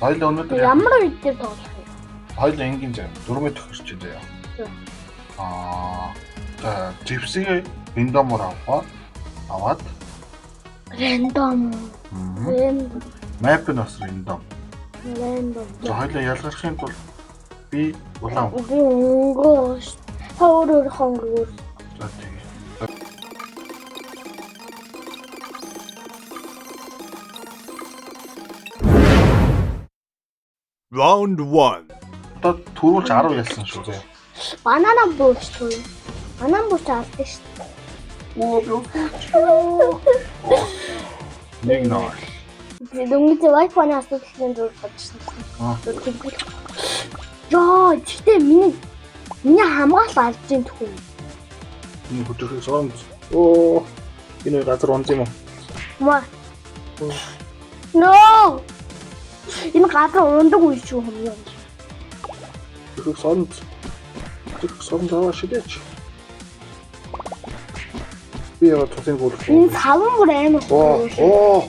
Хоёул өнөөдөр Ямар үед дээр тоглох вэ? хоёул энгийн зав 4 төгсөж заяа. За живсийг рандомор аваад Рандом. Map нь бас рандом. Рандом. За хоёул ялгархын тулд би улаан. Би өнгөө өөр хонгор. За тэгээ. Round 1. Одоо түрүүлж 10 ялсан шүү заяа. Банана бууч туу. Банана бууч алдсан шүү. Оо би нэг ноо. Дөнгөж Wi-Fi-ны асуудлын зүйл бодсон. Яа, гэхдээ миний хамгаалал алж ийн тхүү. Энэ хөтөлбөр соромж. Оо энэ газар онц юм уу? Маа. No. Энэ газар ундаг үе шүү юм. Хөтөлбөр соромж. Соромж аваа шидэж. Би яа тусын гол. Энэ саван бүр амар. Оо.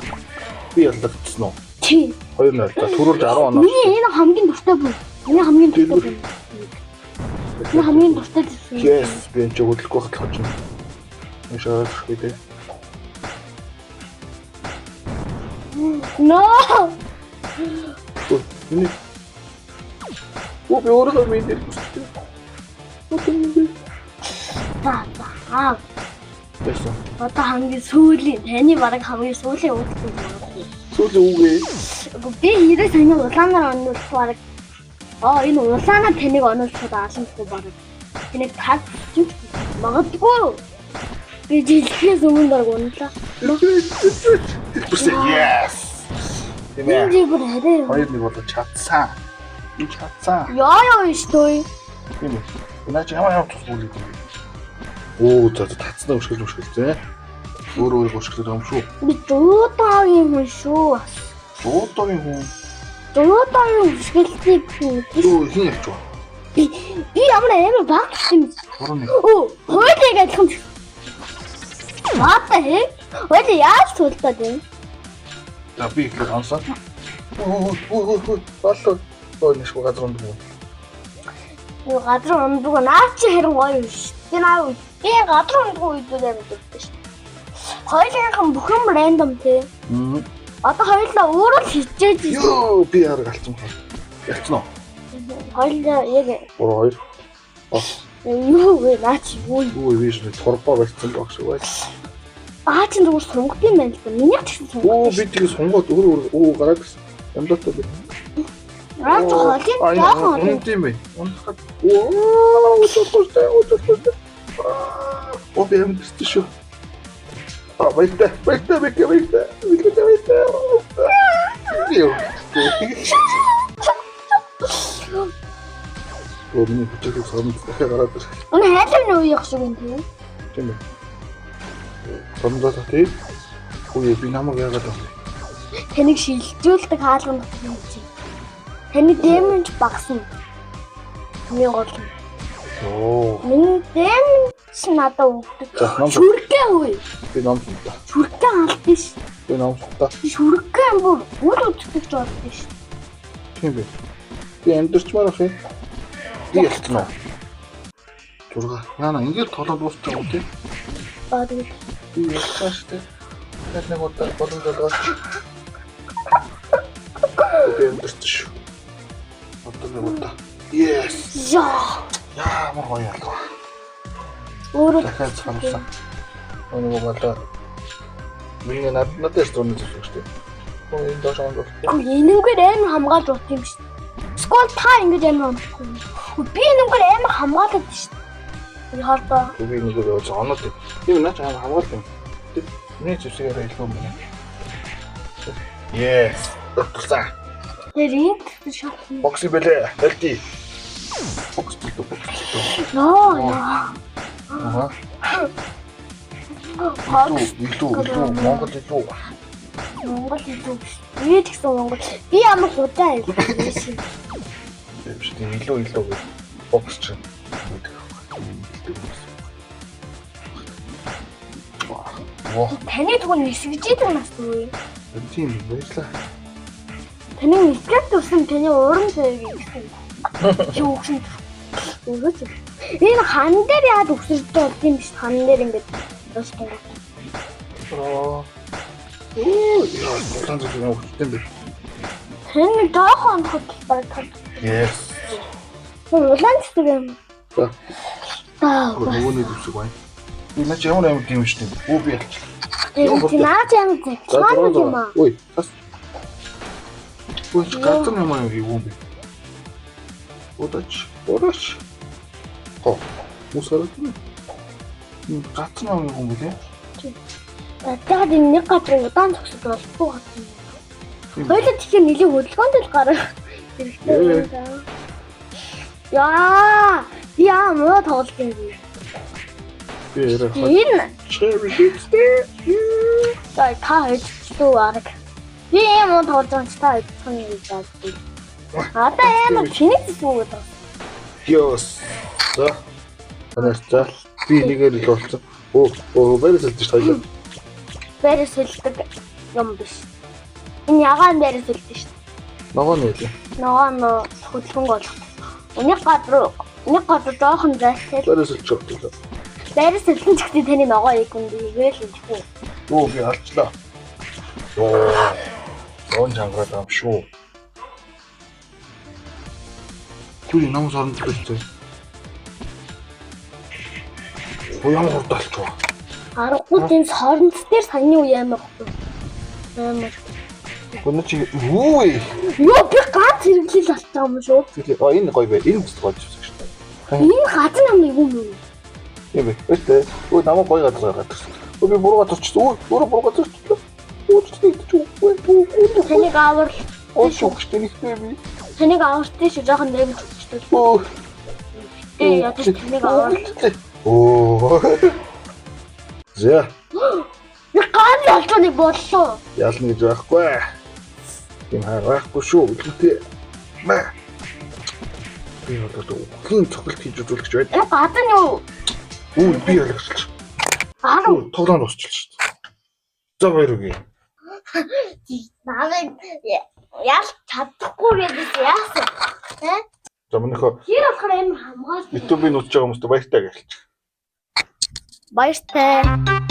Би ялдагцсан уу? Чи 2-0 та түрүүлж 10 оноо. миний энэ хамгийн дуртай бүр. Миний хамгийн дуртай бүр. Миний хамгийн дуртай зүйл. Yes, би энэ хөдөлгөх байхад хож юм. Яшаа гэдэг. No. Миний Оо би өөрөө минь дээр хүсдэг. Аа. Яасан. Одоо хамгийн сүүлийн таны бараг хамгийн сүүлийн үүдтэй байна. Сүүлийн үгээ. Би хэрэг таны улаанаар онуулах бараг. Энэ улаанаар таныг онуулчихад аалмгүй бараг. Тэнийг таг магадгүй. Би жилхээс өмнө бараг унлаа. Yes. Тэмээ. Би бүр хараа. 2-1 болж чадсан. Би чадсан. Яа шүү. Тийм үү. Наач ямар тус бүлэг юм. Оо за татснаа өшгөл зэ. Өөр өшгөлөд юм шүү. Би зуутаагийн хүн шүү. Зуутаагийн хүн. Зуутаагийн өшгөлтийг Юу хин явж байна? би ямар амар баг юм. 3-1. Хойлыг адилхан. What the heck? Хойл яаж тултаад вэ? За би их ансан. Болоо. Нэг газар ундаг. Юу газар ундаг наа чи харин гоё юм ш. Би наа би газар ундаг үед амар дуртай ш. Хойлынхан бүхэн рандом тий. Одоо хоёулаа өөрөө л хичээж ш. Йоо би хараг алцсан хаа. Ялцсан уу? Хоёулаа яг 3-2. юу вэ наа чи юу Юу виш нэг торбо барьсан баг шүү бай. чи зүгээр сунгах юм байна л да. Миний ч гэсэн сунгах. Оо би тийг сонгоод өөр гараад гисэн. Ямдаатай би. Аа хойлын яахан юм тийм бай. Унтахад оо өтөстэй. Оо би юм тест шүү. Байта. Юу. Оо миний хөтөлбөр соромж дахиад гараад ирсэн. Уна хайлын үе явах шиг юм тийм. Тийм ээ. Соромжтой тий. Ой би намайг яагаад авах. Таныг шилжүүлдэг хаалган юм чи. Таны дэмэж багсан. Миний гол. Оо. Миний дэмэж надад өгдөг. Шүргэн үе. Би номтой. Шүргэн алдсан ш. Би номтой. Шүргэн бүр үл үздэг ч болдсон ш. Тийм ээ. Би амьдэрчмаар ах юм. Би ялцсан уу? 6. Яна ингээд толоо дуусчих юм тий. Баад би ялцсан штэ. Нэг удаа боломжтой. Би амьдэрч шүү. Одоо нэг удаа. Yes. Яа мөр гоё ялгаа. өөрөө Дахиад санасан. Өнөө болоо. Миний надад зурны зүйл шүү дээ. Энэ доош ондоо. энэгээр амар хамгаалж урт юм ш. Скол та ингэж амар унахгүй. Би энэгээр амар хамгаалаад ш. Би хаалтаа. Би нэг л оноод. Тийм наач хамгаалт юм. Миний зүйлсээр илүү юм. Yes. Доктор. Тэрийг шат. Бокси бэлээ. Хэлти. Бокс. Яа. Ага. Бокс. Илүү Монгол илүү. Монгол илүү. Би тэгсэн Монгол. Би ямар удаан юм. Тийм илүү бокс чинь. Воо. Таны түгэн нисгэж идэг нас үгүй. Тийм байлаа. Таны эсрэг тусан таны уран зэрэг гэсэн. Юу гэсэн. Өөрөж. Энэ хан дээр яад өсөлтөө болд юм биш хан дээр ингээд дууссан. Оо яа, тань зөв юм бэ? Таны доохон хөтлөж байна. Yes. Улаан цэцэг юм. За. Аа. Нөгөөний зүсэг байна. Энэ ч ямар амар юм шүү дээ. Өө би ялч. Наад юм цаана юм аа. Ой, тас. Ой, гатан юм юм бэ? Удаач. Хоо. Мусарат нь. Гатан юм бэ? Тэгээд энэ нэг газар удаан зогсож болохгүй гатан юм. Хоёул тэгэхээр нэлийн хөдөлгөөнд л гарах хэрэгтэй юм даа. Яа, муу тоглож юм би. Энэ Чэрхийтэй. та хэвчтэй арга. Би юм тоглож байгаа ч та хэвчхэн юм даа. Одоо ямар чиний зүг үү? Ёс. За. Танайцаа би нэгээр л болсон. Оо, баярлалаа шүү дээ. Бэрээс хэлдэг юм биш. Энэ ягаан бэрээс хэлдэг шүү дээ. Ногоо нэлээ. Ногоо хөдөлгөөн болох. Нэг гадар жоохон зайлшгүй. Баярлалаа шүү дээ. Бэрээс хэлсэн ч гэсэн таны ногоо ийгүнд игээл хэлэхгүй. Оо, би алчлаа. Оо. Сон чангараад байгаа юм шүү. Түр нам сорнд хэлсэн. Ямар хурдалч вэ? Аргагүй энэ соронц дээр саяны үе амар баггүй. Амар. Гүн чи юу вэ? Юу би ганц хэрэглэл болтой юм шүү. Тэгээ энэ гоё бай. Энэ бүс гоё зүсэг шүү дээ. Энэ газар намын юм уу? Тийм ээ. Өстэй. Өө намайг гоё газар гаргаад ирсэн. Өө би буруу газар чив. Өө буруу газар чив. Өө чи Таныг авар. Өө шүүхтэй нэгтэй би. Таныг авартай шүү жоохон нэмж өгчтэй. Өө. Ядаж таныг авар. Оо. За. Би ган ялцны боллоо. Ялна гэж байхгүй. Тийм харахгүй шүү. Үлдээ. Мэ. Би одоо хин цогцолт хийж үзүүлэх гэж байна. Энэ гадар нь юу? Өө би ялгарч. Тоглоом дуусчихлаа шүү дээ. За баяр үгүй. Намайг ял чадахгүй гэдээс яасан? За манайхаа Тэр болохоор энэ хамгаалт. YouTube-ийн үзэж байгаа хүмүүст баяртай гэлч. Баяртай.